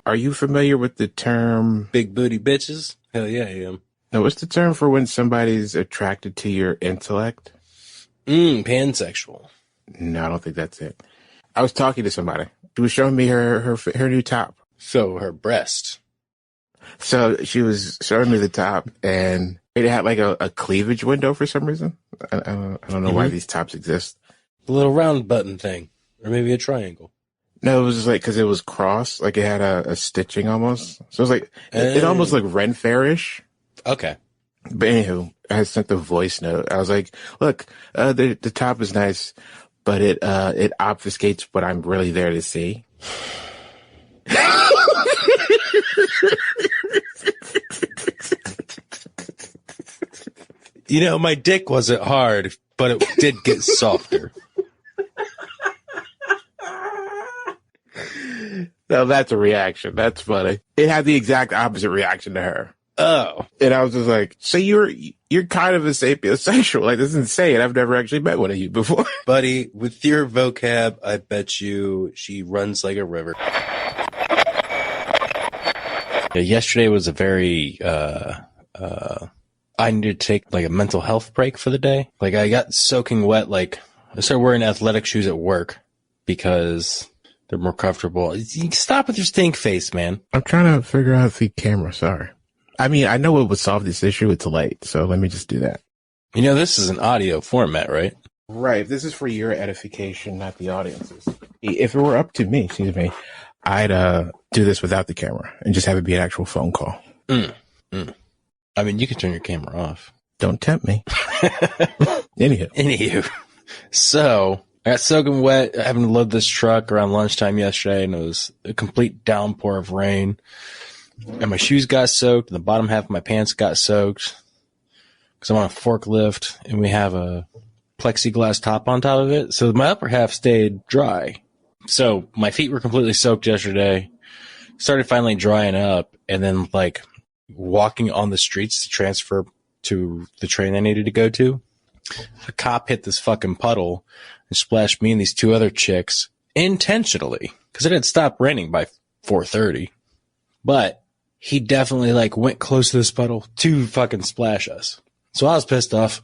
Are you familiar with the term big booty bitches? Hell yeah, I am. No, what's the term for when somebody's attracted to your intellect? Pansexual. No, I don't think that's it. I was talking to somebody. She was showing me her new top. So her breast. So she was showing me the top, and it had like a cleavage window for some reason. I don't know why these tops exist. The little round button thing, or maybe a triangle. No, it was just like because it was cross, like it had a stitching almost. So it was like it almost like Ren Fair-ish. Okay. But anywho, I sent the voice note. I was like, "Look, the top is nice, but it obfuscates what I'm really there to see." You know, my dick wasn't hard, but it did get softer. No, that's a reaction. That's funny. It had the exact opposite reaction to her. Oh. And I was just like, so you're kind of a sapiosexual. Like, this is insane. I've never actually met one of you before. Buddy, with your vocab, I bet you she runs like a river. Yeah, yesterday was a very, I needed to take like a mental health break for the day. Like I got soaking wet. Like I started wearing athletic shoes at work because they're more comfortable. You stop with your stink face, man. I'm trying to figure out the camera. Sorry. I mean, I know what would solve this issue. It's late. So let me just do that. You know, this is an audio format, right? Right. This is for your edification, not the audience's. If it were up to me, I'd do this without the camera and just have it be an actual phone call. I mean, you can turn your camera off. Don't tempt me. Anywho. So I got soaking wet having to load this truck around lunchtime yesterday, and it was a complete downpour of rain. And my shoes got soaked, and the bottom half of my pants got soaked because I'm on a forklift, and we have a plexiglass top on top of it. So my upper half stayed dry. So my feet were completely soaked yesterday, started finally drying up, and then like walking on the streets to transfer to the train I needed to go to. A cop hit this fucking puddle and splashed me and these two other chicks intentionally because it had stopped raining by 4:30. But he definitely like went close to this puddle to fucking splash us. So I was pissed off.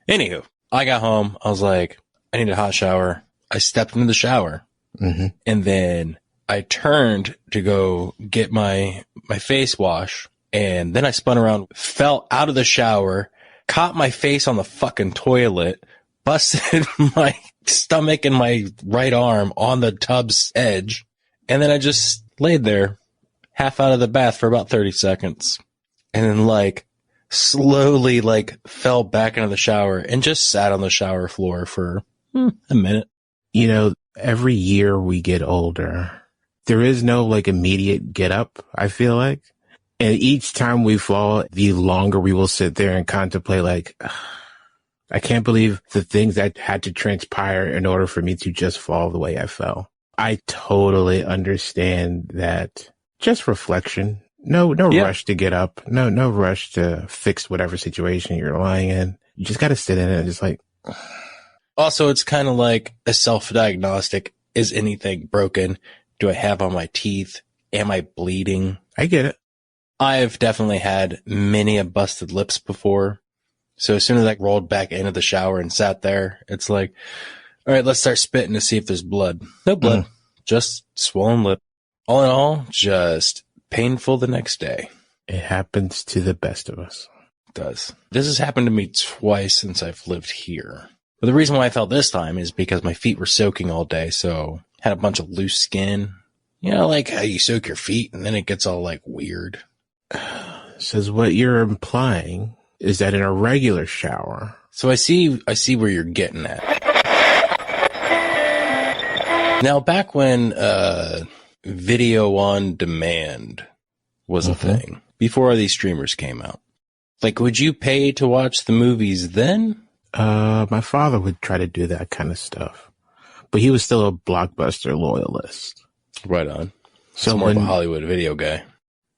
Anywho, I got home. I was like, I need a hot shower. I stepped into the shower and then I turned to go get my face wash. And then I spun around, fell out of the shower, caught my face on the fucking toilet, busted my stomach and my right arm on the tub's edge. And then I just laid there, half out of the bath for about 30 seconds. And then like slowly like fell back into the shower and just sat on the shower floor for a minute. You know, every year we get older, there is no like immediate get up, I feel like. And each time we fall, the longer we will sit there and contemplate, like, I can't believe the things that had to transpire in order for me to just fall the way I fell. I totally understand that. Just reflection. No rush to get up. No rush to fix whatever situation you're lying in. You just got to sit in it and just like. Also, it's kind of like a self-diagnostic. Is anything broken? Do I have on my teeth? Am I bleeding? I get it. I've definitely had many a busted lips before. So as soon as I rolled back into the shower and sat there, it's like, all right, let's start spitting to see if there's blood. No blood, just swollen lip. All in all, just painful the next day. It happens to the best of us. It does. This has happened to me twice since I've lived here. But the reason why I fell this time is because my feet were soaking all day. So had a bunch of loose skin. You know, like how you soak your feet and then it gets all like weird. Says what you're implying is that in a regular shower. So I see where you're getting at. Now, back when video on demand was a thing, before these streamers came out, like, would you pay to watch the movies then? My father would try to do that kind of stuff, but he was still a Blockbuster loyalist. Right on. So more of a Hollywood video guy.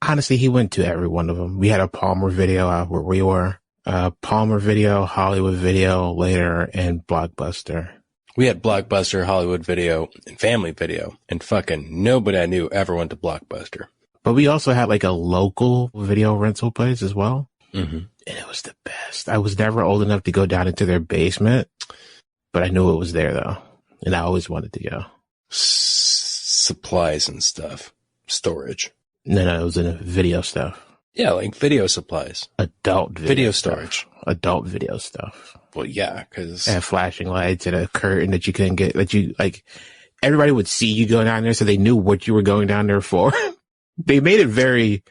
Honestly, he went to every one of them. We had a Palmer Video out where we were. Palmer Video, Hollywood Video later, and Blockbuster. We had Blockbuster, Hollywood Video, and Family Video, and fucking nobody I knew ever went to Blockbuster. But we also had like a local video rental place as well. Mm-hmm. And it was the best. I was never old enough to go down into their basement, but I knew it was there though. And I always wanted to go. Supplies and stuff. Storage. No, it was in a video stuff. Yeah, like video supplies. Adult video stuff. storage. Adult video stuff. Well, yeah, because... And flashing lights and a curtain that you couldn't get, that you, like, everybody would see you go down there so they knew what you were going down there for. They made it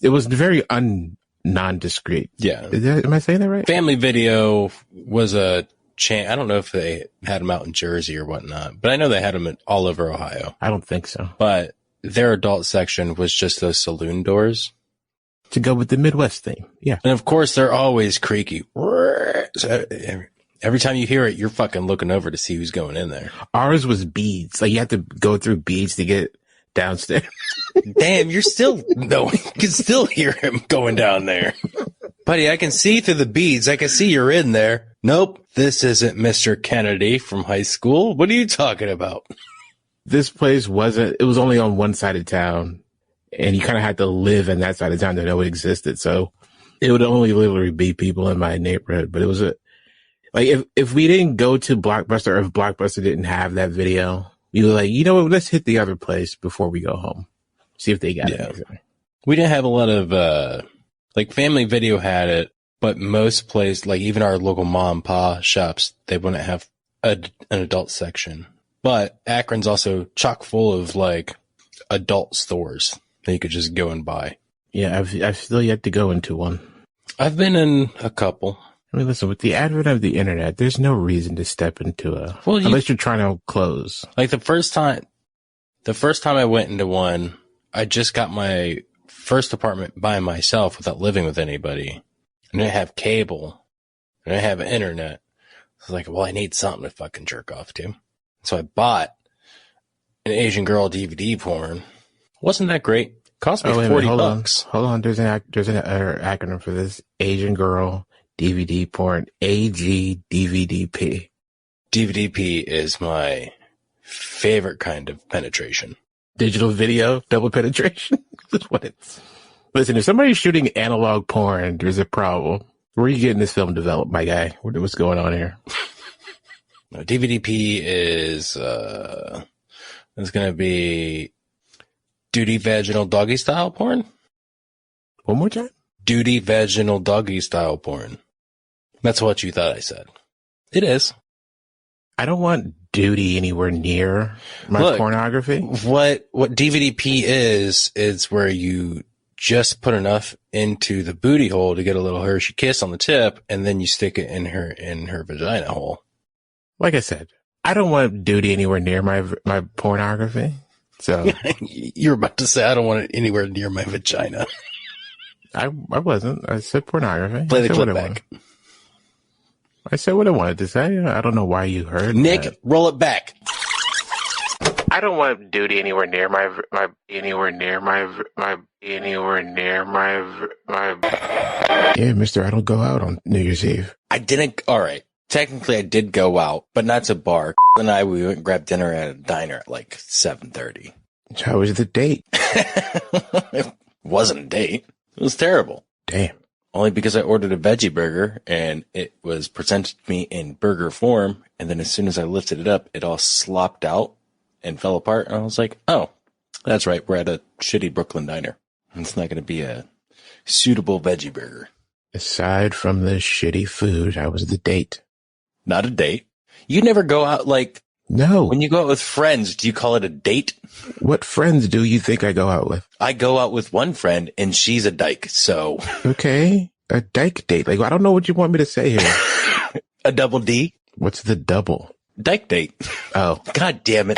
it was very non-discreet. Yeah. Am I saying that right? Family Video was a chain. I don't know if they had them out in Jersey or whatnot, but I know they had them all over Ohio. I don't think so. But their adult section was just those saloon doors. To go with the Midwest theme. Yeah. And of course, they're always creaky. So every time you hear it, you're fucking looking over to see who's going in there. Ours was beads. Like you had to go through beads to get downstairs. Damn, you can still hear him going down there. Buddy, I can see through the beads. I can see you're in there. Nope, this isn't Mr. Kennedy from high school. What are you talking about? This place it was only on one side of town, and you kind of had to live in that side of town to know it existed. So it would only literally be people in my neighborhood. But it was if we didn't go to Blockbuster, or if Blockbuster didn't have that video, we were like, you know what, let's hit the other place before we go home. See if they got anything. We didn't have a lot of, Family Video had it, but most places, like even our local mom and pa shops, they wouldn't have an adult section. But Akron's also chock full of adult stores that you could just go and buy. Yeah, I've still yet to go into one. I've been in a couple. I mean, listen, with the advent of the internet, there's no reason to step into unless you're trying to close. Like the first time I went into one, I just got my first apartment by myself without living with anybody. And I didn't have cable. And I didn't have internet. I was like, well, I need something to fucking jerk off to. So I bought an Asian girl DVD porn. Wasn't that great? Cost me $40. Hold on. There's an acronym for this. Asian girl DVD porn. AGDVDP. DVDP is my favorite kind of penetration. Digital video double penetration. That's what it's. Listen, if somebody's shooting analog porn, there's a problem. Where are you getting this film developed, my guy? What's going on here? No, DVDP is going to be duty vaginal doggy style porn. One more time? Duty vaginal doggy style porn. That's what you thought I said. It is. I don't want duty anywhere near my pornography. What DVDP is where you just put enough into the booty hole to get a little Hershey kiss on the tip, and then you stick it in her vagina hole. Like I said, I don't want duty anywhere near my pornography. So you're about to say I don't want it anywhere near my vagina. I wasn't. I said pornography. Play the clip back. I said what I wanted to say. I don't know why you heard Nick, that. roll it back. I don't want duty anywhere near my. Yeah, mister, I don't go out on New Year's Eve. I didn't. All right. Technically, I did go out, but not to bar. And we went and grabbed dinner at a diner at 7:30. How was the date? It wasn't a date. It was terrible. Damn. Only because I ordered a veggie burger and it was presented to me in burger form. And then as soon as I lifted it up, it all slopped out and fell apart. And I was like, oh, that's right. We're at a shitty Brooklyn diner. It's not going to be a suitable veggie burger. Aside from the shitty food, how was the date? Not a date. You never go out No. When you go out with friends, do you call it a date? What friends do you think I go out with? I go out with one friend and she's a dyke, so. Okay. A dyke date. I don't know what you want me to say here. A double D? What's the double? Dyke date. Oh. God damn it.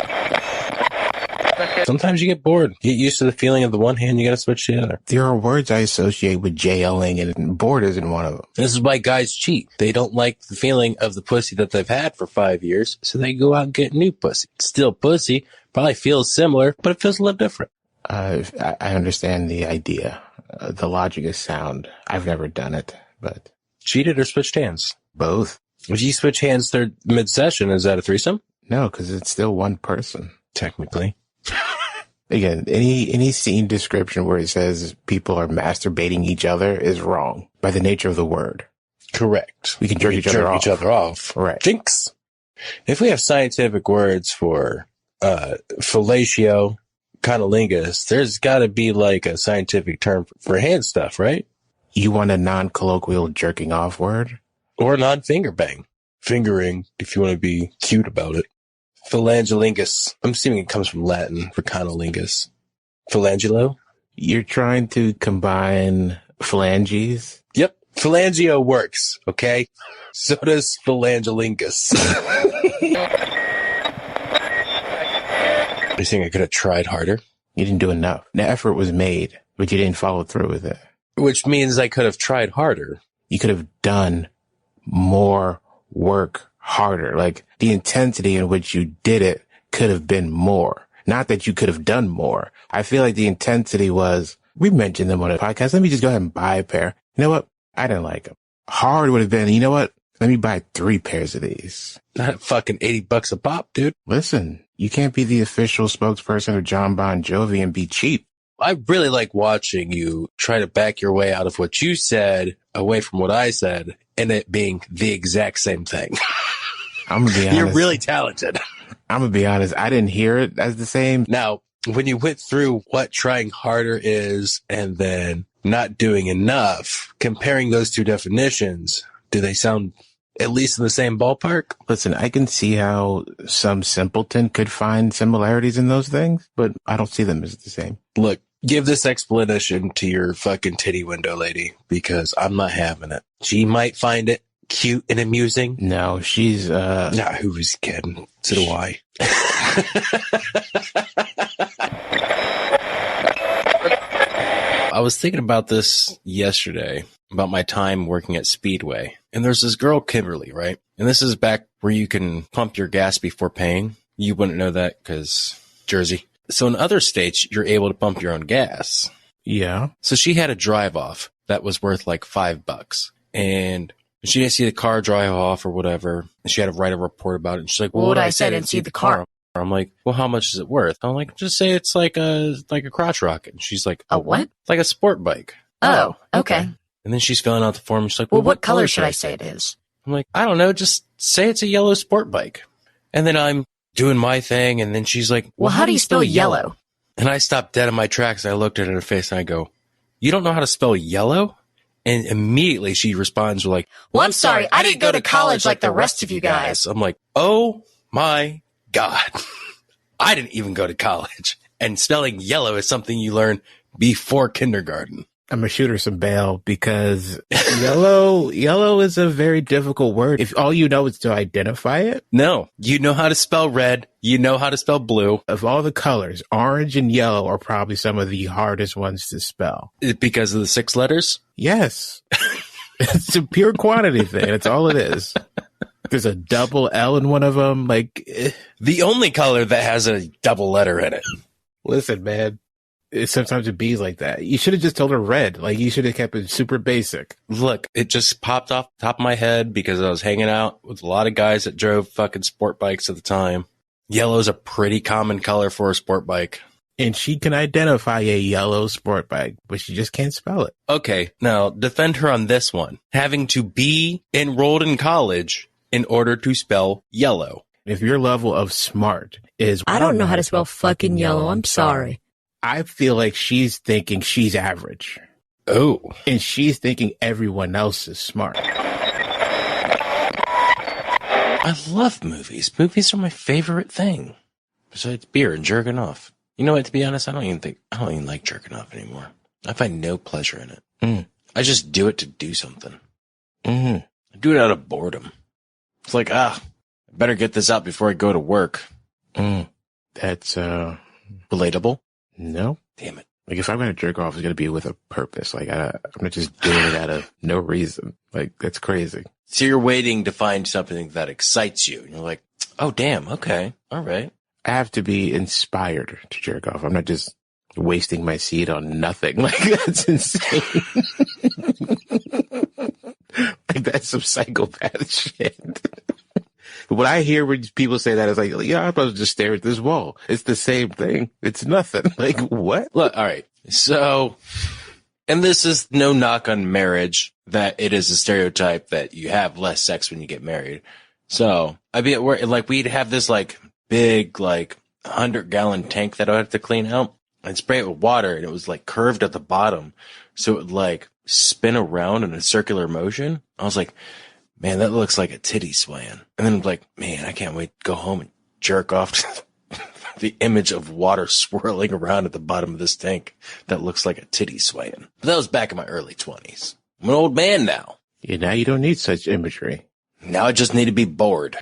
Sometimes you get bored. Get used to the feeling of the one hand, you gotta switch to the other. There are words I associate with jailing, and bored isn't one of them. This is why guys cheat. They don't like the feeling of the pussy that they've had for 5 years, so they go out and get new pussy. It's still pussy, probably feels similar, but it feels a little different. I understand the idea. The logic is sound. I've never done it, but... Cheated or switched hands? Both. If you switch hands mid-session, is that a threesome? No, because it's still one person. Technically. Again, any scene description where it says people are masturbating each other is wrong by the nature of the word. Correct. We can jerk each other off. Right. Jinx. If we have scientific words for fellatio, cunnilingus, there's got to be like a scientific term for hand stuff, right? You want a non-colloquial jerking off word? Or non-finger bang. Fingering, if you want to be cute about it. Phalangelingus. I'm assuming it comes from Latin for cunnilingus. Phalangulo? You're trying to combine phalanges? Yep. Phalangio works, okay? So does phalangelingus. You think I could have tried harder? You didn't do enough. The effort was made, but you didn't follow through with it. Which means I could have tried harder. You could have done more work harder. Like, the intensity in which you did it could have been more. Not that you could have done more. I feel like the intensity was, we mentioned them on a podcast. Let me just go ahead and buy a pair. You know what? I didn't like them. Hard would have been, you know what? Let me buy 3 pairs of these. Not fucking $80 a pop, dude. Listen, you can't be the official spokesperson of John Bon Jovi and be cheap. I really like watching you try to back your way out of what you said away from what I said and it being the exact same thing. I'm gonna be honest. You're really talented. I'm gonna be honest. I didn't hear it as the same. Now, when you went through what trying harder is and then not doing enough, comparing those two definitions, do they sound at least in the same ballpark? Listen, I can see how some simpleton could find similarities in those things, but I don't see them as the same. Look, give this explanation to your fucking titty window lady because I'm not having it. She might find it cute and amusing. No, she's, Nah, who was kidding? So do I. I was thinking about this yesterday, about my time working at Speedway. And there's this girl, Kimberly, right? And this is back where you can pump your gas before paying. You wouldn't know that because Jersey. So in other states, you're able to pump your own gas. Yeah. So she had a drive off that was worth like $5. And she didn't see the car drive off or whatever. And she had to write a report about it. And she's like, well, what I said, I didn't see the car. I'm like, well, how much is it worth? I'm like, just say it's like a crotch rocket. And she's like, a what? Like a sport bike. Oh, okay. And then she's filling out the form. She's like, well, what color should I say it is? I'm like, I don't know. Just say it's a yellow sport bike. And then I'm doing my thing. And then she's like, well, how do you spell yellow? And I stopped dead in my tracks. And I looked at her face and I go, you don't know how to spell yellow? And immediately she responds with like, well, I'm sorry. I didn't go to college like the rest of you guys. I'm like, oh my God. I didn't even go to college. And spelling yellow is something you learn before kindergarten. I'm gonna shoot her some bail because yellow is a very difficult word. If all you know is to identify it. No, you know how to spell red. You know how to spell blue. Of all the colors, orange and yellow are probably some of the hardest ones to spell. Because of the 6 letters? Yes. It's a pure quantity thing. That's all it is. There's a double L in one of them. Like, the only color that has a double letter in it. Listen, man. Sometimes it be like that. You should have just told her red. Like, you should have kept it super basic. Look, it just popped off the top of my head because I was hanging out with a lot of guys that drove fucking sport bikes at the time. Yellow is a pretty common color for a sport bike. And she can identify a yellow sport bike, but she just can't spell it. Okay, now defend her on this one. Having to be enrolled in college in order to spell yellow. If your level of smart is... I don't know how to spell fucking yellow. I'm sorry. I feel like she's thinking she's average. Oh. And she's thinking everyone else is smart. I love movies. Movies are my favorite thing. Besides beer and jerking off. You know what, to be honest, I don't even like jerking off anymore. I find no pleasure in it. I just do it to do something. I do it out of boredom. It's like, I better get this out before I go to work. That's, relatable? No. Damn it. Like, if I'm going to jerk off, it's going to be with a purpose. Like, I'm not just doing it out of no reason. Like, that's crazy. So you're waiting to find something that excites you. And you're like, oh, damn. Okay. All right. I have to be inspired to jerk off. I'm not just wasting my seed on nothing. Like, that's insane. Like, that's some psychopath shit. When I hear when people say that, it's like, yeah, I'm supposed to just stare at this wall. It's the same thing. It's nothing. Like, what? Look, all right. So, and this is no knock on marriage, that it is a stereotype that you have less sex when you get married. So I'd be at work, like we'd have this like big, like 100-gallon tank that I would have to clean out and spray it with water. And it was like curved at the bottom. So it would like spin around in a circular motion. I was like, man, that looks like a titty swaying. And then I'm like, man, I can't wait to go home and jerk off to the image of water swirling around at the bottom of this tank that looks like a titty swaying. But that was back in my early 20s. I'm an old man now. Yeah, now you don't need such imagery. Now I just need to be bored.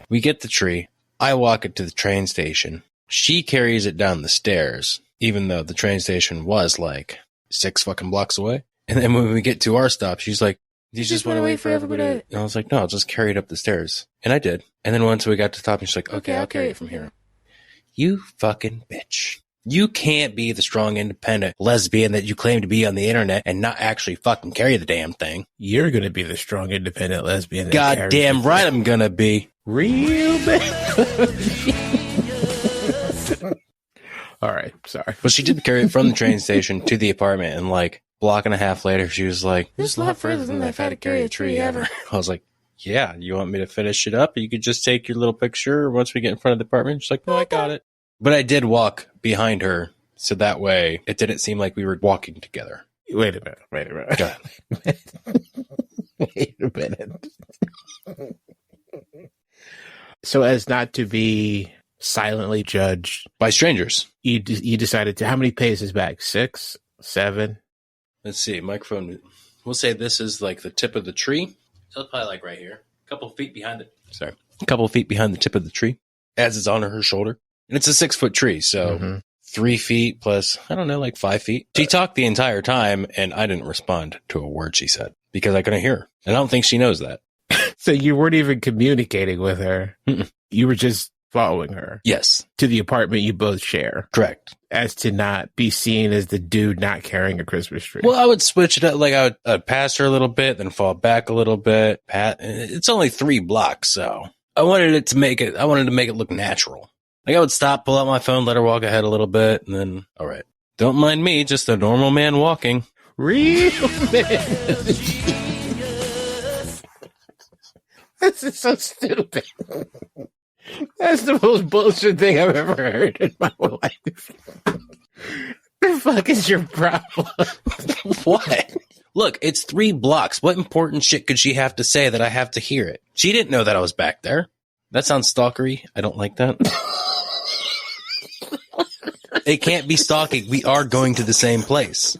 We get the tree. I walk it to the train station. She carries it down the stairs, even though the train station was like 6 fucking blocks away. And then when we get to our stop, she's like, "You just want to wait for everybody?" And I was like, "No, I'll just carry it up the stairs." And I did. And then once we got to the top, she's like, "Okay, I'll carry it from here." You fucking bitch. You can't be the strong, independent lesbian that you claim to be on the internet and not actually fucking carry the damn thing. You're going to be the strong, independent lesbian. Goddamn right I'm going to be. Real bad. All right. Sorry. But she did carry it from the train station to the apartment, and like block and a half later, she was like, "This is a lot further than I've had to carry a tree ever." I was like, "Yeah, you want me to finish it up? Or you could just take your little picture once we get in front of the apartment." She's like, "No, I got it." But I did walk behind her, so that way it didn't seem like we were walking together. Wait a minute. Go ahead. Wait a minute. So as not to be silently judged By strangers. you decided to, how many paces back? 6, 7? Let's see, microphone. We'll say this is like the tip of the tree. So it's probably like right here. A couple feet behind it. Sorry. A couple feet behind the tip of the tree. As it's on her shoulder. And it's a 6-foot tree, so 3 feet plus, I don't know, like 5 feet. She talked the entire time, and I didn't respond to a word she said because I couldn't hear her. And I don't think she knows that. So you weren't even communicating with her. Mm-mm. You were just following her. Yes. To the apartment you both share. Correct. As to not be seen as the dude not carrying a Christmas tree. Well, I would switch it up. Like I'd pass her a little bit, then fall back a little bit. It's only 3 blocks, so I wanted to make it look natural. Like I would stop, pull out my phone, let her walk ahead a little bit, and then, all right. Don't mind me, just a normal man walking. Real man. This is so stupid. That's the most bullshit thing I've ever heard in my life. The fuck is your problem? What? Look, it's 3 blocks. What important shit could she have to say that I have to hear it? She didn't know that I was back there. That sounds stalkery. I don't like that. It can't be stalking. We are going to the same place.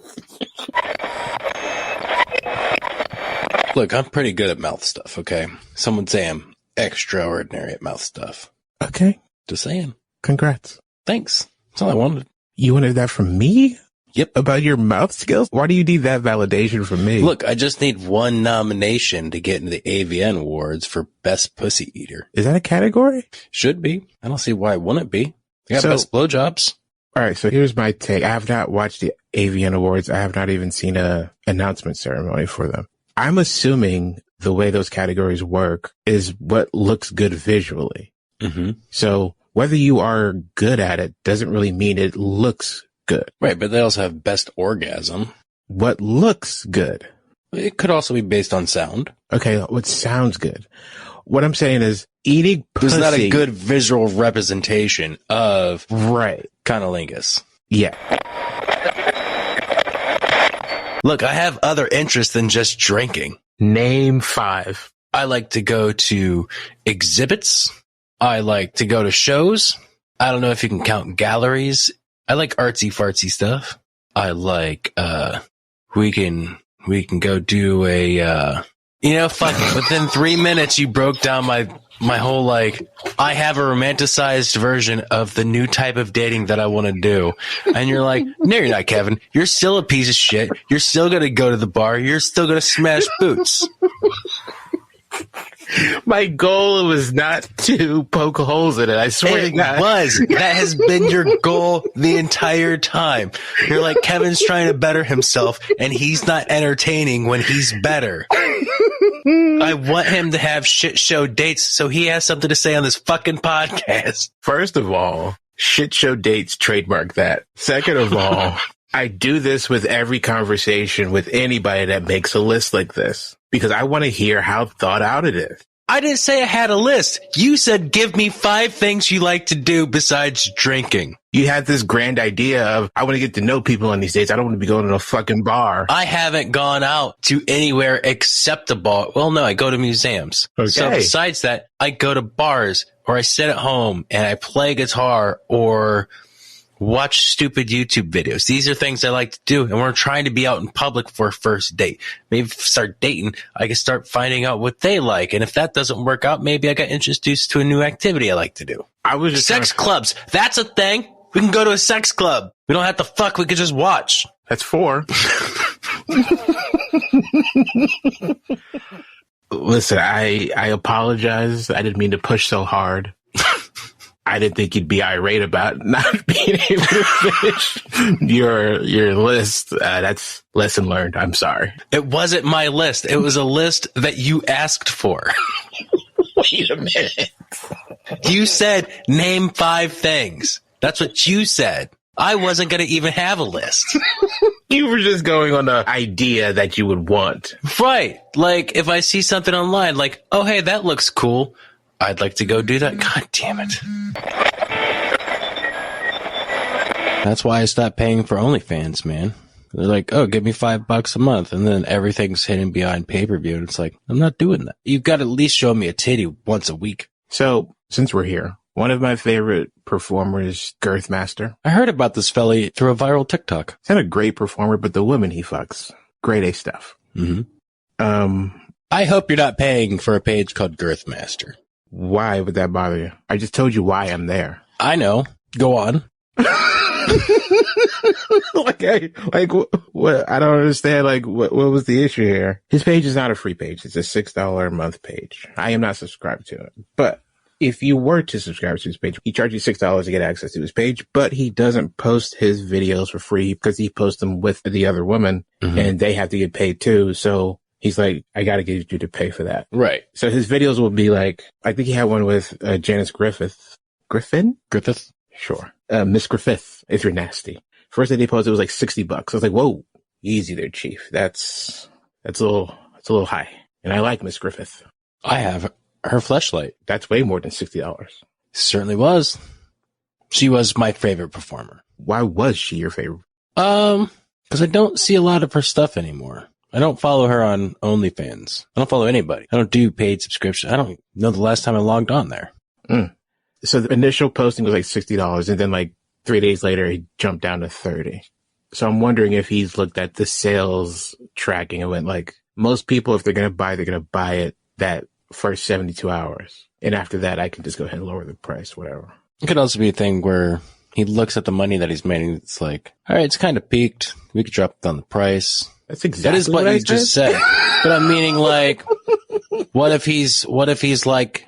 Look, I'm pretty good at mouth stuff, okay? Some would say I'm extraordinary at mouth stuff. Okay. Just saying. Congrats. Thanks. That's all I wanted. You wanted that from me? Yep. About your mouth skills? Why do you need that validation from me? Look, I just need 1 nomination to get into the AVN Awards for Best Pussy Eater. Is that a category? Should be. I don't see why it wouldn't be. I got Best Blowjobs. All right, so here's my take. I have not watched the AVN Awards. I have not even seen a announcement ceremony for them. I'm assuming the way those categories work is what looks good visually. Mm-hmm. So whether you are good at it doesn't really mean it looks good. Right, but they also have Best Orgasm. What looks good? It could also be based on sound. Okay, what sounds good? What I'm saying is eating pussy. There's not a good visual representation of right cunnilingus. Yeah. Look, I have other interests than just drinking. Name 5. I like to go to exhibits. I like to go to shows. I don't know if you can count galleries. I like artsy fartsy stuff. I like, we can go do a, fuck it. Within 3 minutes, you broke down my whole, like, I have a romanticized version of the new type of dating that I want to do. And you're like, no, you're not, Kevin. You're still a piece of shit. You're still going to go to the bar. You're still going to smash boots. My goal was not to poke holes in it. I swear to God. It was. That has been your goal the entire time. You're like, Kevin's trying to better himself, and he's not entertaining when he's better. I want him to have shit show dates so he has something to say on this fucking podcast. First of all, shit show dates, trademark that. Second of all, I do this with every conversation with anybody that makes a list like this because I want to hear how thought out it is. I didn't say I had a list. You said give me 5 things you like to do besides drinking. You had this grand idea of, I want to get to know people on these dates. I don't want to be going to a fucking bar. I haven't gone out to anywhere except a bar. Well, no, I go to museums. Okay. So besides that, I go to bars or I sit at home and I play guitar or watch stupid YouTube videos. These are things I like to do, and we're trying to be out in public for a first date. Maybe start dating, I can start finding out what they like, and if that doesn't work out, maybe I got introduced to a new activity I like to do. I was just sex clubs. That's a thing. We can go to a sex club. We don't have to fuck. We could just watch. That's 4. Listen, I apologize. I didn't mean to push so hard. I didn't think you'd be irate about not being able to finish your list. That's lesson learned. I'm sorry. It wasn't my list. It was a list that you asked for. Wait a minute. You said name 5 things. That's what you said. I wasn't going to even have a list. You were just going on the idea that you would want. Right. Like if I see something online, like, oh, hey, that looks cool. I'd like to go do that. God damn it. That's why I stopped paying for OnlyFans, man. They're like, oh, give me $5 a month. And then everything's hidden behind pay-per-view. And it's like, I'm not doing that. You've got to at least show me a titty once a week. So since we're here, one of my favorite performers, Girthmaster. I heard about this fella through a viral TikTok. He's not a great performer, but the women he fucks, grade A stuff. Mm-hmm. I hope you're not paying for a page called Girthmaster. Why would that bother you? I just told you why I'm there. I know. Go on. What? I don't understand. Like, what was the issue here? His page is not a free page. It's a $6 a month page. I am not subscribed to it. But if you were to subscribe to his page, he charges you $6 to get access to his page, but he doesn't post his videos for free because he posts them with the other women and they have to get paid too. So he's like, I got to get you to pay for that. Right. So his videos will be like, I think he had one with Janice Griffith. Griffith? Sure. Miss Griffith, if you're nasty. First day they posted, it was like $60. I was like, whoa, easy there, Chief. That's a little high. And I like Miss Griffith. I have her fleshlight. That's way more than $60. Certainly was. She was my favorite performer. Why was she your favorite? Because I don't see a lot of her stuff anymore. I don't follow her on OnlyFans. I don't follow anybody. I don't do paid subscription. I don't know the last time I logged on there. So the initial posting was like $60, and then like 3 days later, he jumped down to $30. So I'm wondering if he's looked at the sales tracking and went like, most people, if they're going to buy it that first 72 hours. And after that, I can just go ahead and lower the price, whatever. It could also be a thing where he looks at the money that he's made and it's like, all right, it's kind of peaked. We could drop down the price. That's exactly that is what you just said. But I'm meaning like, what if he's like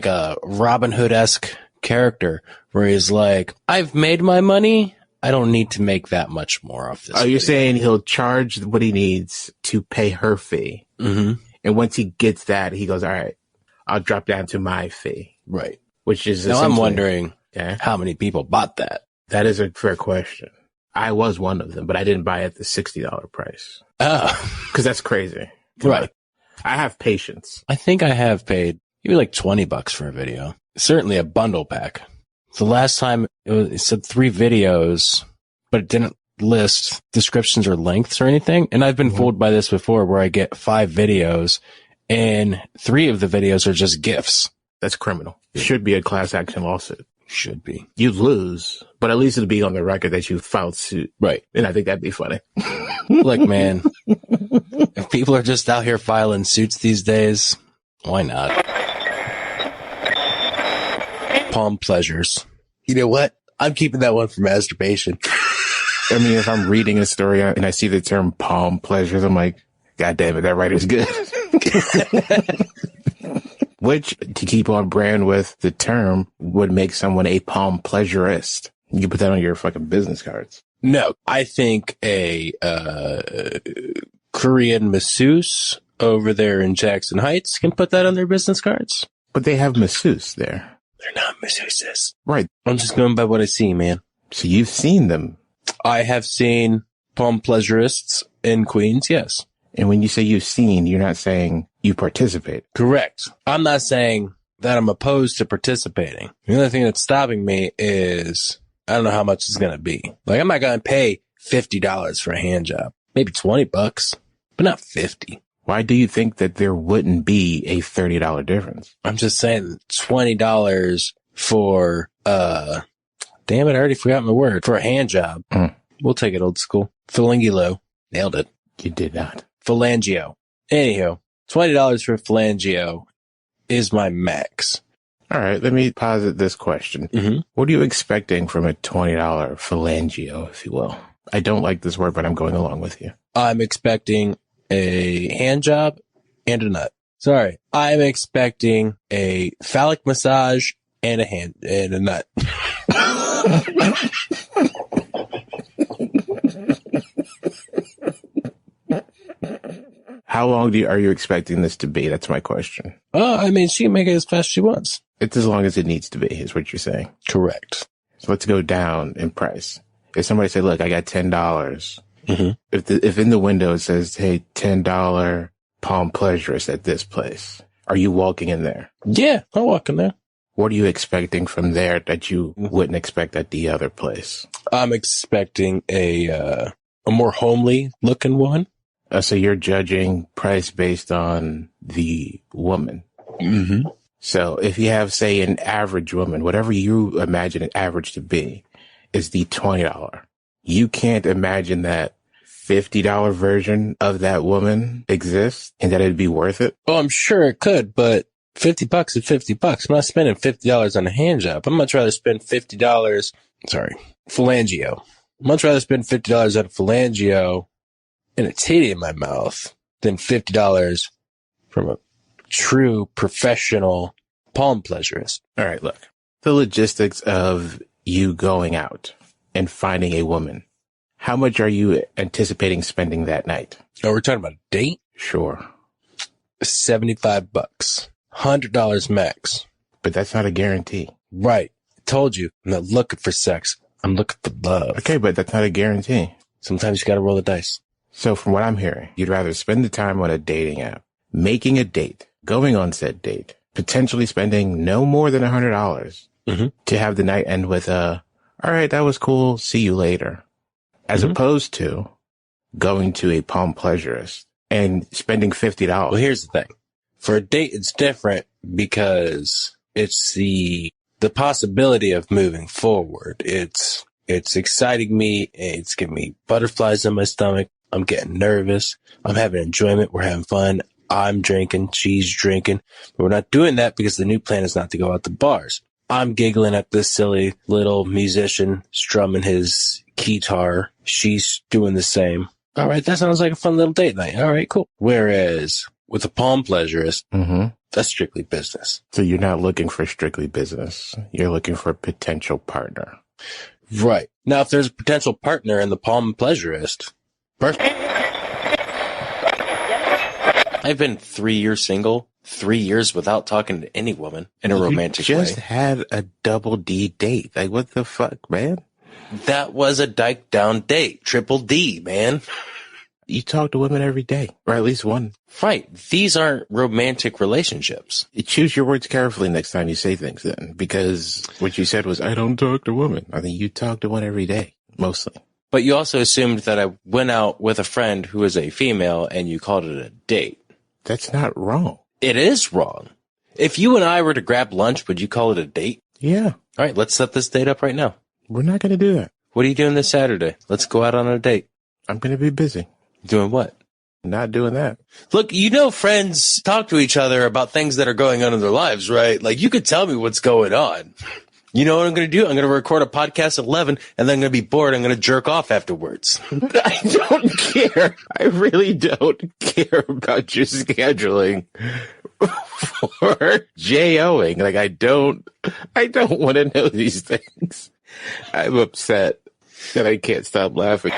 a Robin Hood-esque character where he's like, I've made my money. I don't need to make that much more off this. Oh, you're saying he'll charge what he needs to pay her fee. Mm-hmm. And once he gets that, he goes, all right, I'll drop down to my fee. Right. Which is now I'm wondering how many people bought that. That is a fair question. I was one of them, but I didn't buy at the $60 price. Oh. Because that's crazy. Right. I have patience. I think I have paid maybe like $20 for a video. Certainly a bundle pack. The last time it said 3 videos, but it didn't list descriptions or lengths or anything. And I've been fooled by this before where I get 5 videos and 3 of the videos are just GIFs. That's criminal. Should be a class action lawsuit. Should be. You'd lose, but at least it'll be on the record that you filed suit. Right. And I think that'd be funny. Look, man, if people are just out here filing suits these days, why not? Palm pleasures. You know what? I'm keeping that one for masturbation. I mean, if I'm reading a story and I see the term palm pleasures, I'm like, God damn it, that writer's good. Which, to keep on brand with the term, would make someone a palm pleasurist. You can put that on your fucking business cards. No, I think a Korean masseuse over there in Jackson Heights can put that on their business cards. But they have masseuse there. They're not masseuses. Right. I'm just going by what I see, man. So you've seen them. I have seen palm pleasurists in Queens, yes. And when you say you've seen, you're not saying you participate. Correct. I'm not saying that I'm opposed to participating. The only thing that's stopping me is I don't know how much it's going to be. Like, I'm not going to pay $50 for a hand job. Maybe $20, but not $50. Why do you think that there wouldn't be a $30 difference? I'm just saying $20 for, damn it, I already forgot my word. For a hand job. We'll take it old school. Phalangio. Nailed it. You did not. Phalangio. Anyhow, $20 for phalangio is my max. All right, let me posit this question. Mm-hmm. What are you expecting from a $20 phalangio, if you will? I don't like this word, but I'm going along with you. I'm expecting a hand job and a nut. Sorry. I'm expecting a phallic massage and a hand and a nut. How long are you expecting this to be? That's my question. Oh, I mean, she can make it as fast as she wants. It's as long as it needs to be, is what you're saying. Correct. So let's go down in price. If somebody said, look, I got $10. Mm-hmm. If in the window it says, hey, $10 palm pleasurist at this place, are you walking in there? Yeah, I'll walk in there. What are you expecting from there that you wouldn't expect at the other place? I'm expecting a more homely looking woman. So you're judging price based on the woman. Mm-hmm. So if you have, say, an average woman, whatever you imagine an average to be is the $20. You can't imagine that $50 version of that woman exists and that it'd be worth it. Oh, I'm sure it could, but $50 is $50. I'm not spending $50 on a hand job. I'd much rather spend $50. Sorry, phalangio. I'd much rather spend $50 on a phalangio and a titty in my mouth than $50 from a true professional palm pleasurist. All right, look, the logistics of you going out and finding a woman. How much are you anticipating spending that night? Oh, we're talking about a date? Sure. $75. $100 max. But that's not a guarantee. Right. I told you. I'm not looking for sex. I'm looking for love. Okay, but that's not a guarantee. Sometimes you gotta roll the dice. So from what I'm hearing, you'd rather spend the time on a dating app, making a date, going on said date, potentially spending no more than $100 to have the night end with all right, that was cool. See you later. As opposed to going to a palm pleasurist and spending $50. Well, here's the thing. For a date, it's different because it's the possibility of moving forward. It's exciting me. It's giving me butterflies in my stomach. I'm getting nervous. I'm having enjoyment. We're having fun. I'm drinking. She's drinking. But we're not doing that because the new plan is not to go out to bars. I'm giggling at this silly little musician strumming his guitar. She's doing the same. All right, that sounds like a fun little date night. All right, cool. Whereas with a palm pleasurist, that's strictly business. So you're not looking for strictly business. You're looking for a potential partner. Right. Now, if there's a potential partner in the palm pleasurist, perfect. I've been 3 years single, 3 years without talking to any woman in a romantic way. You just had a double D date. Like, what the fuck, man? That was a dike down date. Triple D, man. You talk to women every day, or at least one. Right. These aren't romantic relationships. You choose your words carefully next time you say things then, because what you said was, I don't talk to women. I think you talk to one every day, mostly. But you also assumed that I went out with a friend who is a female and you called it a date. That's not wrong. It is wrong. If you and I were to grab lunch, would you call it a date? Yeah. All right, let's set this date up right now. We're not going to do that. What are you doing this Saturday? Let's go out on a date. I'm going to be busy. Doing what? Not doing that. Look, you know friends talk to each other about things that are going on in their lives, right? Like, you could tell me what's going on. You know what I'm going to do? I'm going to record a podcast at 11, and then I'm going to be bored. I'm going to jerk off afterwards. I don't care. I really don't care about your scheduling for J-O-ing. Like, I don't want to know these things. I'm upset that I can't stop laughing.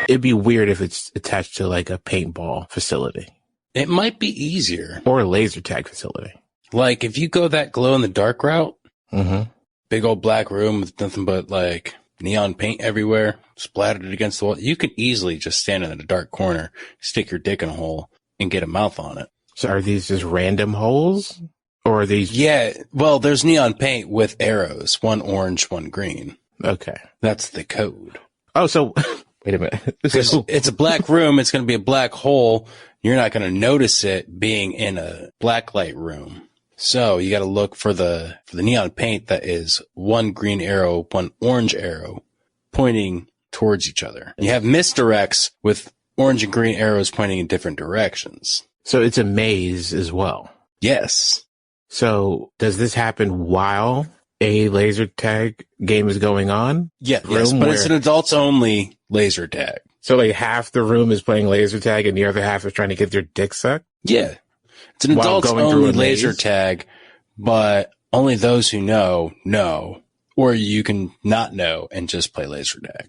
It'd be weird if it's attached to like a paintball facility. It might be easier. Or a laser tag facility. Like, if you go that glow-in-the-dark route, Mm-hmm. big old black room with nothing but, like, neon paint everywhere, splattered against the wall, you can easily just stand in a dark corner, stick your dick in a hole, and get a mouth on it. So are these just random holes? Or are these... Yeah, well, there's neon paint with arrows, one orange, one green. Okay. That's the code. Oh, so... Wait a minute. It's a black room, it's going to be a black hole. You're not going to notice it being in a black light room. So you got to look for the neon paint that is one green arrow, one orange arrow pointing towards each other. You have misdirects with orange and green arrows pointing in different directions. So it's a maze as well. Yes. So does this happen while a laser tag game is going on? Yeah, yes, but it's an adults only laser tag. So like half the room is playing laser tag and the other half is trying to get their dick sucked? Yeah. It's an adults only laser tag, but only those who know, or you can not know and just play laser tag.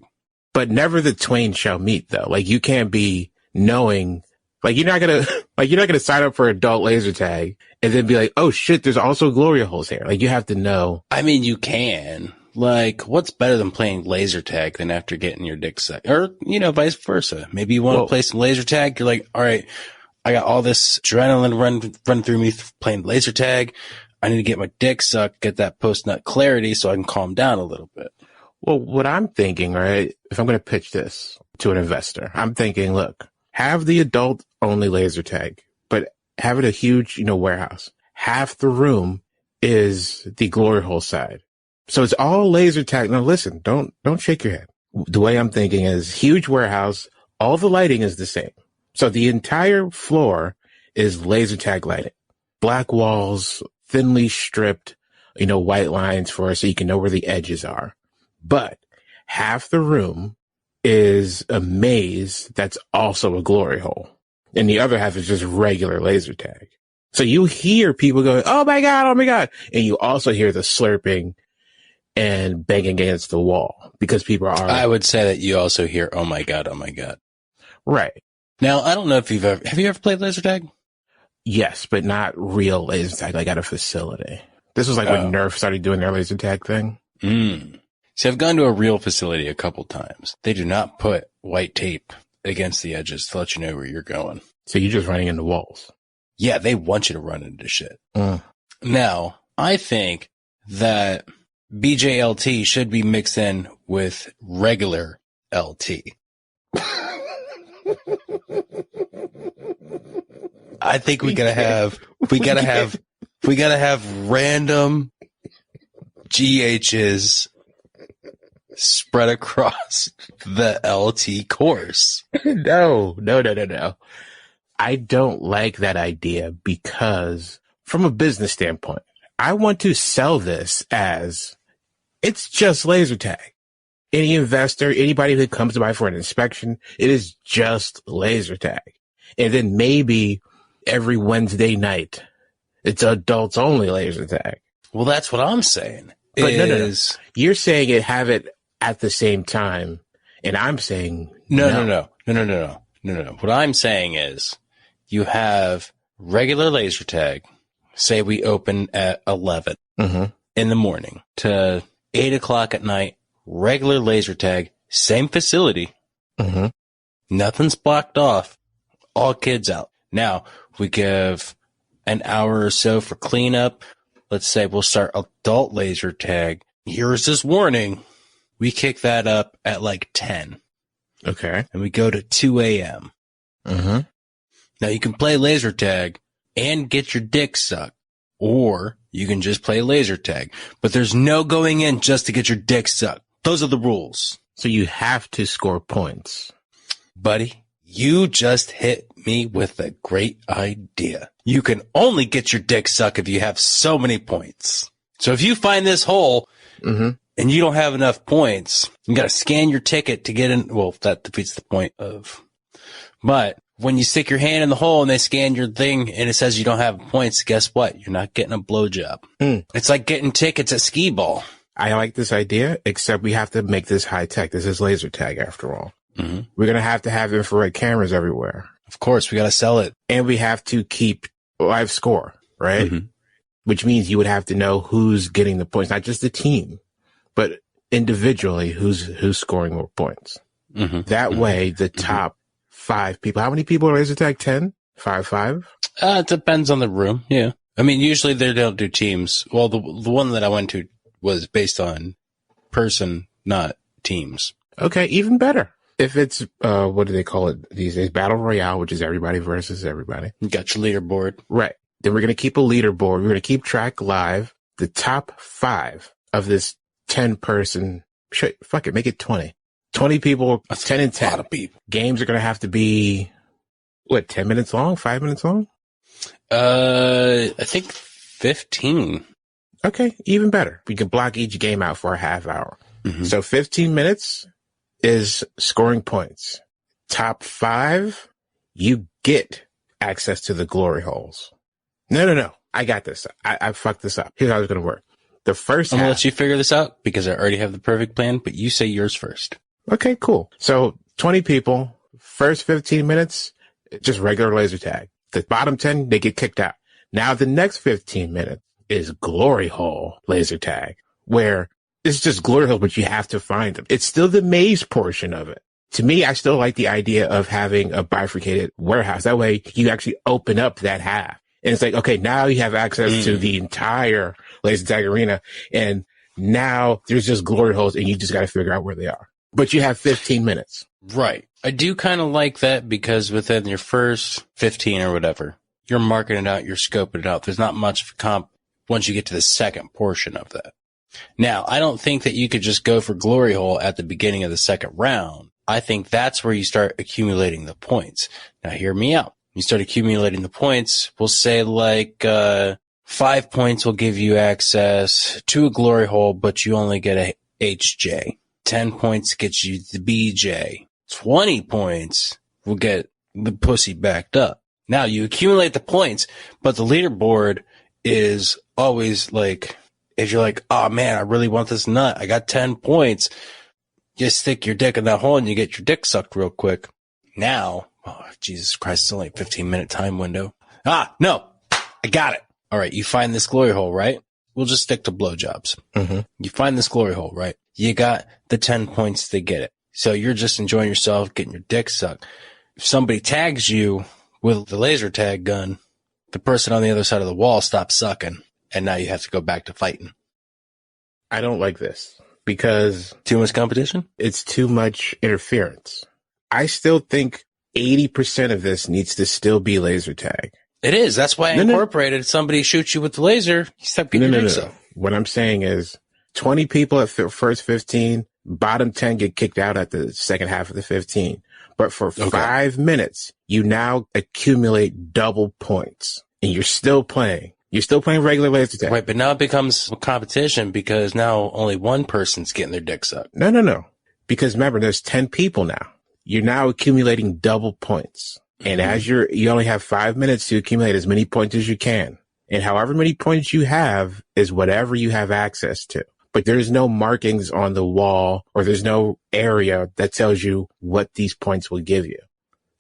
But never the twain shall meet though. Like you can't be knowing, like you're not gonna sign up for adult laser tag and then be like, oh shit, there's also glory holes here. Like you have to know. I mean, you can. Like, what's better than playing laser tag than after getting your dick sucked? Or, vice versa. Maybe you want to play some laser tag. You're like, all right, I got all this adrenaline run through me playing laser tag. I need to get my dick sucked, get that post-nut clarity so I can calm down a little bit. Well, what I'm thinking, right, if I'm going to pitch this to an investor, I'm thinking, look, have the adult only laser tag, but have it a huge, warehouse. Half the room is the glory hole side. So it's all laser tag. Now listen, don't shake your head. The way I'm thinking is huge warehouse. All the lighting is the same. So the entire floor is laser tag lighting. Black walls, thinly stripped, white lines so you can know where the edges are. But half the room is a maze that's also a glory hole. And the other half is just regular laser tag. So you hear people going, oh my God, oh my God. And you also hear the slurping and banging against the wall because people are... I would say that you also hear, oh my God, oh my God. Right. Now, I don't know if have you ever played laser tag? Yes, but not real laser tag, like at a facility. This was like when Nerf started doing their laser tag thing. See, I've gone to a real facility a couple times. They do not put white tape against the edges to let you know where you're going. So you're just running into walls. Yeah, they want you to run into shit. Now, I think that BJLT should be mixed in with regular LT. I think we gotta have random GHs spread across the LT course. No. I don't like that idea because from a business standpoint, I want to sell this as it's just laser tag. Any investor, anybody that comes by for an inspection, it is just laser tag. And then maybe every Wednesday night, it's adults only laser tag. Well, that's what I'm saying. But no. You're saying it have it at the same time. And I'm saying no. What I'm saying is you have regular laser tag. Say we open at 11 in the morning to 8 o'clock at night. Regular laser tag, same facility. Nothing's blocked off. All kids out. Now, we give an hour or so for cleanup. Let's say we'll start adult laser tag. Here's this warning. We kick that up at like 10. Okay. And we go to 2 a.m. Now, you can play laser tag and get your dick sucked. Or you can just play laser tag. But there's no going in just to get your dick sucked. Those are the rules. So you have to score points. Buddy, you just hit me with a great idea. You can only get your dick sucked if you have so many points. So if you find this hole and you don't have enough points, you got to scan your ticket to get in. Well, that defeats the point of. But when you stick your hand in the hole and they scan your thing and it says you don't have points, guess what? You're not getting a blowjob. It's like getting tickets at skee ball. I like this idea, except we have to make this high tech. This is laser tag after all. we're going to have infrared cameras everywhere. Of course, we got to sell it. And we have to keep live score, right? Which means you would have to know who's getting the points, not just the team, but individually who's scoring more points. That way, the top 5 people, how many people are laser tag? 10? 5? It depends on the room. Yeah. I mean, usually they don't do teams. Well, the one that I went to was based on person, not teams. Okay. Even better. If it's, what do they call it these days? Battle Royale, which is everybody versus everybody. You got your leaderboard. Right. Then we're going to keep a leaderboard. We're going to keep track live. The top 5 of this 10 person, fuck it, make it 20. 20 people, That's 10 and 10. A lot of people. Games are going to have to be, 10 minutes long? 5 minutes long? I think 15. Okay, even better. We can block each game out for a half hour. So 15 minutes is scoring points. Top 5, you get access to the glory holes. No. I got this. I fucked this up. Here's how it's going to work. The first I'm going to half. let you figure this out because I already have the perfect plan, but you say yours first. Okay, cool. So 20 people, first 15 minutes, just regular laser tag. The bottom 10, they get kicked out. Now the next 15 minutes is glory hole laser tag, where it's just glory holes, but you have to find them. It's still the maze portion of it. To me, I still like the idea of having a bifurcated warehouse. That way you actually open up that half. And it's like, okay, now you have access to the entire laser tag arena. And now there's just glory holes and you just got to figure out where they are. But you have 15 minutes. Right. I do kind of like that because within your first 15 or whatever, you're marking it out, you're scoping it out. There's not much of a comp once you get to the second portion of that. Now, I don't think that you could just go for glory hole at the beginning of the second round. I think that's where you start accumulating the points. Now, hear me out. You start accumulating the points. We'll say 5 points will give you access to a glory hole, but you only get a HJ. 10 points gets you the BJ. 20 points will get the pussy backed up. Now you accumulate the points, but the leaderboard is always like, if you're like, oh man, I really want this nut. I got 10 points. You stick your dick in that hole and you get your dick sucked real quick. Now, oh, Jesus Christ, it's only a 15-minute time window. No, I got it. All right. You find this glory hole, right? We'll just stick to blowjobs. You find this glory hole, right? You got the 10 points to get it. So you're just enjoying yourself, getting your dick sucked. If somebody tags you with the laser tag gun, the person on the other side of the wall stops sucking, and now you have to go back to fighting. I don't like this because Too much competition? it's too much interference. I still think 80% of this needs to still be laser tag. It is. That's why I incorporated somebody shoots you with the laser, you stop getting your dick sucked. What I'm saying is 20 people at first 15, bottom 10 get kicked out at the second half of the 15. But for 5 minutes, you now accumulate double points and you're still playing. You're still playing regular laser tag. Right, but now it becomes a competition because now only one person's getting their dick sucked. No. Because remember, there's 10 people now. You're now accumulating double points. And as you only have 5 minutes to accumulate as many points as you can. And however many points you have is whatever you have access to. But there's no markings on the wall or there's no area that tells you what these points will give you.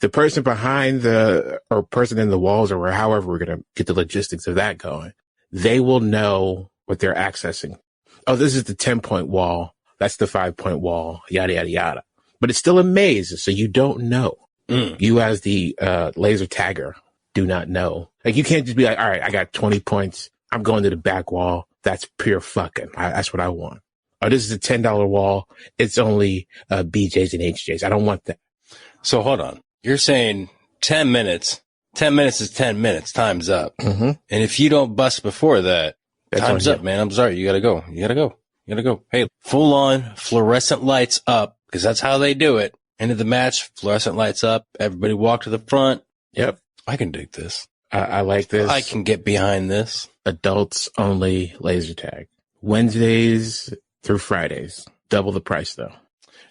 The person behind or person in the walls or however we're going to get the logistics of that going, they will know what they're accessing. Oh, this is the 10-point wall. That's the 5-point wall, yada, yada, yada. But it's still a maze, so you don't know. You as the laser tagger do not know. Like you can't just be like, all right, I got 20 points. I'm going to the back wall. That's pure fucking. That's what I want. Oh, this is a $10 wall. It's only BJs and HJs. I don't want that. So hold on. You're saying 10 minutes. 10 minutes is 10 minutes. Time's up. And if you don't bust before that, time's up, man. I'm sorry. You gotta go. You gotta go. Hey, full on fluorescent lights up because that's how they do it. End of the match, fluorescent lights up. Everybody walk to the front. Yep. I can dig this. I like this. I can get behind this. Adults only laser tag. Wednesdays through Fridays. Double the price though.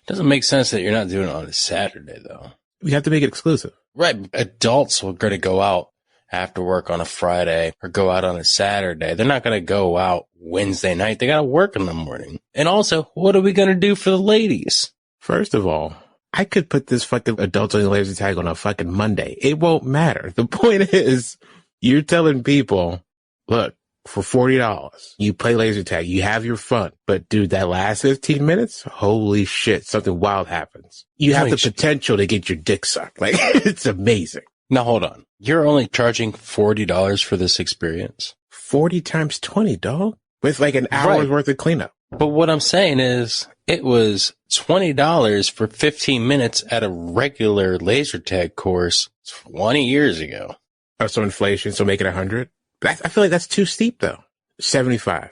Doesn't make sense that you're not doing it on a Saturday though. We have to make it exclusive. Right. Adults are going to go out after work on a Friday or go out on a Saturday. They're not going to go out Wednesday night. They got to work in the morning. And also, what are we going to do for the ladies? First of all, I could put this fucking adults only laser tag on a fucking Monday. It won't matter. The point is, you're telling people, look, for $40, you play laser tag, you have your fun. But dude, that last 15 minutes, holy shit, something wild happens. You have the potential to get your dick sucked. Like, it's amazing. Now hold on. You're only charging $40 for this experience? 40 times 20, dog. With like an hour's worth of cleanup. But what I'm saying is, it was $20 for 15 minutes at a regular laser tag course 20 years ago. Oh, so inflation, so make it 100? I feel like that's too steep though. 75.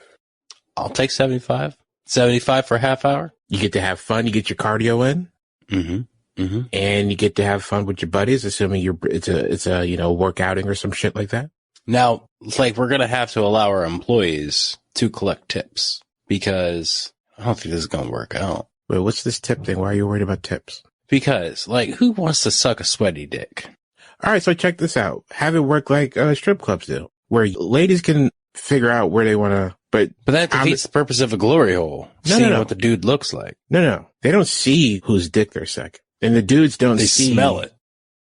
I'll take 75. 75 for a half hour. You get to have fun. You get your cardio in. Mm-hmm. Mm-hmm. And you get to have fun with your buddies, assuming it's a, you know, work outing or some shit like that. Now, like, we're going to have to allow our employees to collect tips because I don't think this is going to work out. Wait, what's this tip thing? Why are you worried about tips? Because, like, who wants to suck a sweaty dick? All right, so check this out. Have it work like strip clubs do, where ladies can figure out where they want to, but that defeats the purpose of a glory hole. Seeing what the dude looks like. No. They don't see whose dick they're sucking. And the dudes don't see. They smell it.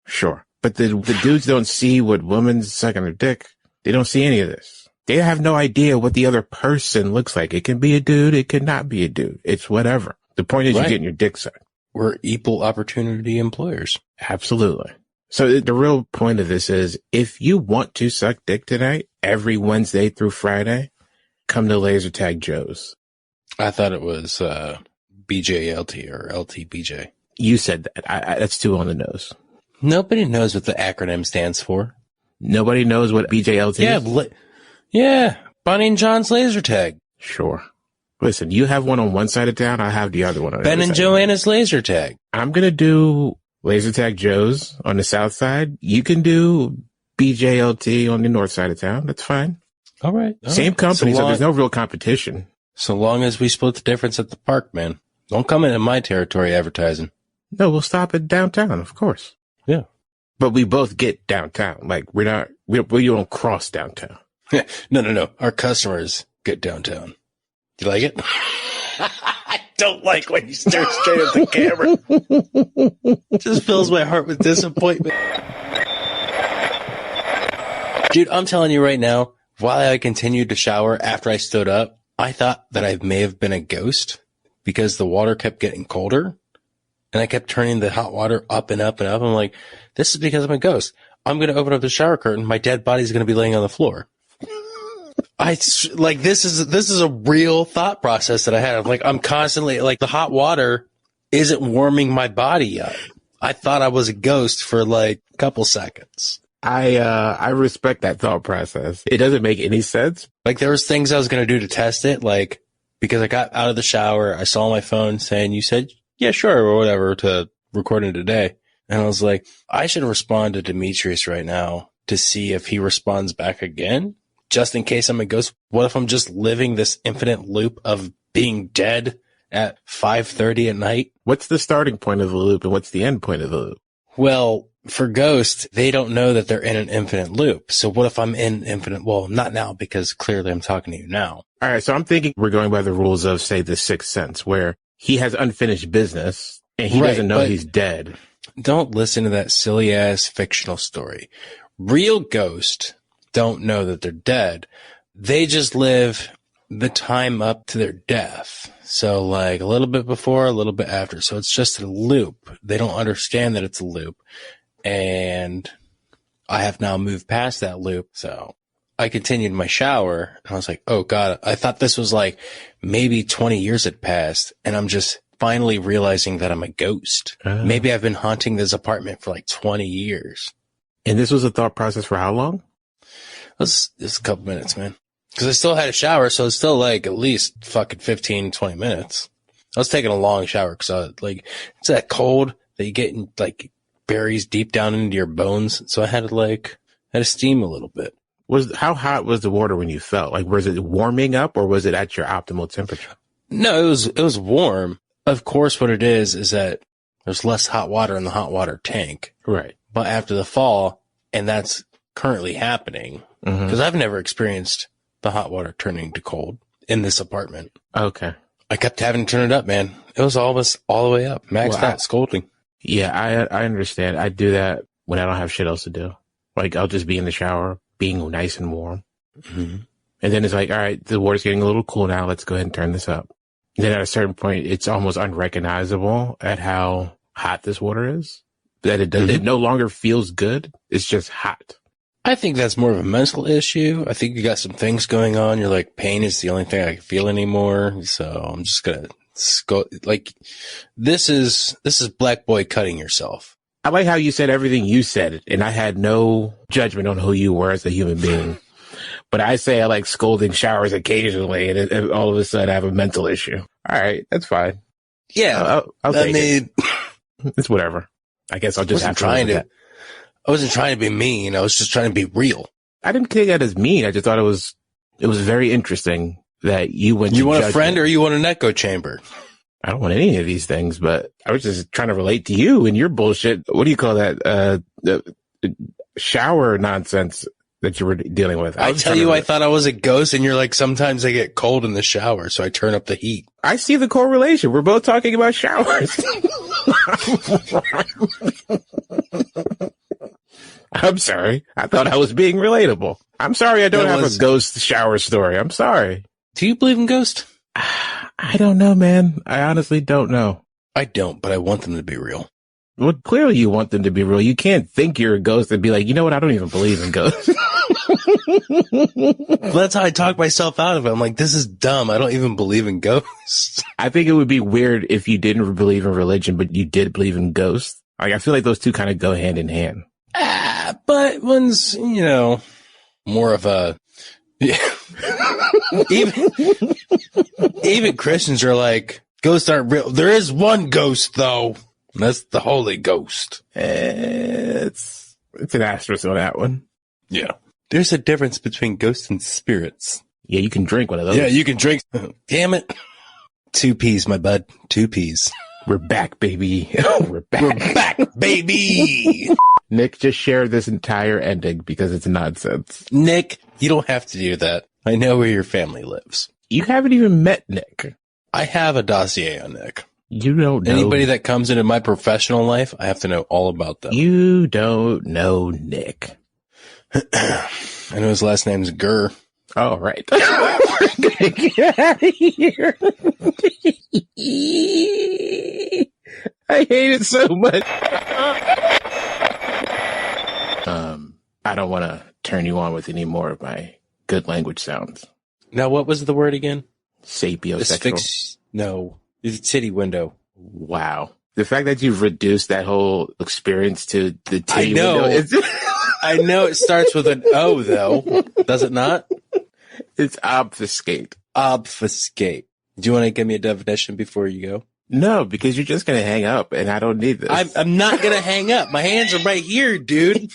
Sure. But the dudes don't see what women's sucking their dick. They don't see any of this. They have no idea what the other person looks like. It can be a dude. It could not be a dude. It's whatever. The point is you're getting your dick sucked. We're equal opportunity employers. Absolutely. So the real point of this is if you want to suck dick tonight, every Wednesday through Friday, come to Laser Tag Joe's. I thought it was BJLT or LTBJ. You said that. That's too on the nose. Nobody knows what the acronym stands for. Nobody knows what BJLT is? Yeah. Bonnie and John's Laser Tag. Sure. Listen, you have one on one side of town. I have the other one on the other Ben and Joanna's Laser Tag. I'm going to do Laser Tag Joe's on the south side. You can do BJLT on the north side of town. That's fine. All right. Same company, so there's no real competition. So long as we split the difference at the park, man. Don't come into my territory advertising. No, we'll stop at downtown, of course. Yeah. But we both get downtown. Like, we don't cross downtown. No. Our customers get downtown. Do you like it? I don't like when you stare straight at the camera. It just fills my heart with disappointment. Dude, I'm telling you right now, while I continued to shower after I stood up, I thought that I may have been a ghost because the water kept getting colder. And I kept turning the hot water up and up and up. I'm like, this is because I'm a ghost. I'm going to open up the shower curtain. My dead body's going to be laying on the floor. This is a real thought process that I had. I'm like, I'm constantly like the hot water isn't warming my body up. I thought I was a ghost for like a couple seconds. I respect that thought process. It doesn't make any sense. Like there was things I was going to do to test it. Like because I got out of the shower, I saw my phone saying, you said, yeah, sure, or whatever, to recording today. And I was like, I should respond to Demetrius right now to see if he responds back again, just in case I'm a ghost. What if I'm just living this infinite loop of being dead at 5:30 at night? What's the starting point of the loop and what's the end point of the loop? Well, for ghosts, they don't know that they're in an infinite loop. So what if I'm in infinite? Well, not now, because clearly I'm talking to you now. All right. So I'm thinking we're going by the rules of, say, The Sixth Sense, where he has unfinished business and he doesn't know he's dead. Don't listen to that silly ass fictional story. Real ghosts don't know that they're dead. They just live the time up to their death. So like a little bit before, a little bit after. So it's just a loop. They don't understand that it's a loop. And I have now moved past that loop. So I continued my shower and I was like, oh God, I thought this was like maybe 20 years had passed and I'm just finally realizing that I'm a ghost. Maybe I've been haunting this apartment for like 20 years. And this was a thought process for how long? It was a couple minutes, man. Cause I still had a shower. So it's still like at least fucking 15, 20 minutes. I was taking a long shower cause it's that cold that you get in, like buries deep down into your bones. So I had to steam a little bit. How hot was the water when you fell? Like, was it warming up or was it at your optimal temperature? No, it was warm. Of course, what it is that there's less hot water in the hot water tank. Right. But after the fall, and that's currently happening, because I've never experienced the hot water turning to cold in this apartment. Okay. I kept having to turn it up, man. It was almost all the way up, maxed out, scalding. Yeah, I understand. I do that when I don't have shit else to do. Like, I'll just be in the shower, being nice and warm. Mm-hmm. And then it's like, all right, the water's getting a little cool now. Let's go ahead and turn this up. And then at a certain point, it's almost unrecognizable at how hot this water is. That it does, it no longer feels good. It's just hot. I think that's more of a mental issue. I think you got some things going on. You're like, pain is the only thing I can feel anymore. So I'm just gonna go. Like, this is black boy cutting yourself. I like how you said everything you said, and I had no judgment on who you were as a human being. But I say I like scolding showers occasionally, and all of a sudden I have a mental issue. All right, that's fine. Yeah, I'll take it. It's whatever. I guess I'll just have to live with that. I wasn't trying to be mean. I was just trying to be real. I didn't take that as mean. I just thought it was very interesting that you went. You want a friend or you want an echo chamber? I don't want any of these things, but I was just trying to relate to you and your bullshit. What do you call that? The shower nonsense that you were dealing with. I tell you, I thought I was a ghost, and you're like, sometimes I get cold in the shower, so I turn up the heat. I see the correlation. We're both talking about showers. I'm sorry. I thought I was being relatable. I'm sorry I don't have a ghost shower story. I'm sorry. Do you believe in ghosts? I don't know, man. I honestly don't know. I don't, but I want them to be real. Well, clearly you want them to be real. You can't think you're a ghost and be like, you know what? I don't even believe in ghosts. That's how I talk myself out of it. I'm like, this is dumb. I don't even believe in ghosts. I think it would be weird if you didn't believe in religion, but you did believe in ghosts. Like, I feel like those two kind of go hand in hand. But one's, more of a, even Christians are like, ghosts aren't real. There is one ghost though. And that's the Holy Ghost. It's an asterisk on that one. Yeah. There's a difference between ghosts and spirits. Yeah, you can drink one of those. Yeah, you can drink. Damn it. 2 P's, my bud. 2 P's. We're back, baby. We're back. We're back, baby. Nick, just share this entire ending because it's nonsense. Nick, you don't have to do that. I know where your family lives. You haven't even met Nick. I have a dossier on Nick. You don't know. Anybody that comes into my professional life, I have to know all about them. You don't know Nick. I know his last name's Gurr. Oh, right. We're gonna get out of here. I hate it so much. I don't want to turn you on with any more of my good language sounds. Now, what was the word again? Sapiosexual. No. It's titty window. Wow. The fact that you've reduced that whole experience to the titty window. I know it starts with an O, though. Does it not? It's obfuscate. Obfuscate. Do you want to give me a definition before you go? No, because you're just going to hang up, and I don't need this. I'm not going to hang up. My hands are right here, dude.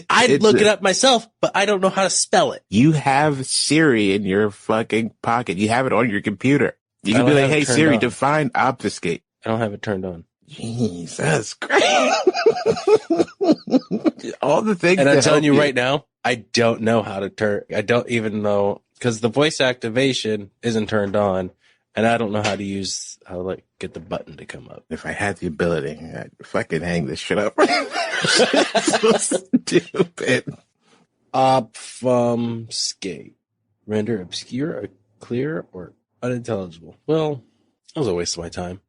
I'd look it up myself, but I don't know how to spell it. You have Siri in your fucking pocket. You have it on your computer. You can be like, hey, Siri, define obfuscate. I don't have it turned on. Jesus Christ. All the things. And I'm telling you right now, I don't know how to turn. I don't even know, because the voice activation isn't turned on, and I don't know how to get the button to come up. If I had the ability, I'd fucking hang this shit up. So stupid. Obfuscate. Render obscure, clear, or unintelligible. Well, that was a waste of my time.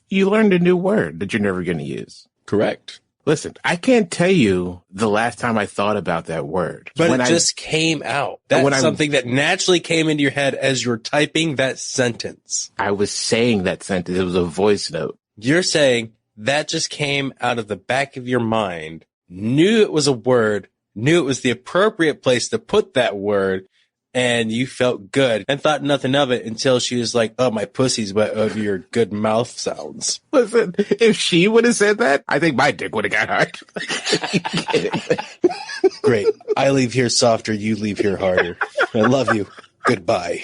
You learned a new word that you're never going to use. Correct. Listen, I can't tell you the last time I thought about that word. But it just came out. That's something that naturally came into your head as you were typing that sentence. I was saying that sentence. It was a voice note. You're saying that just came out of the back of your mind, knew it was a word, knew it was the appropriate place to put that word, and you felt good and thought nothing of it until she was like, oh, my pussy's wet over your good mouth sounds. Listen, if she would have said that, I think my dick would have got hard. Great. I leave here softer. You leave here harder. I love you. Goodbye.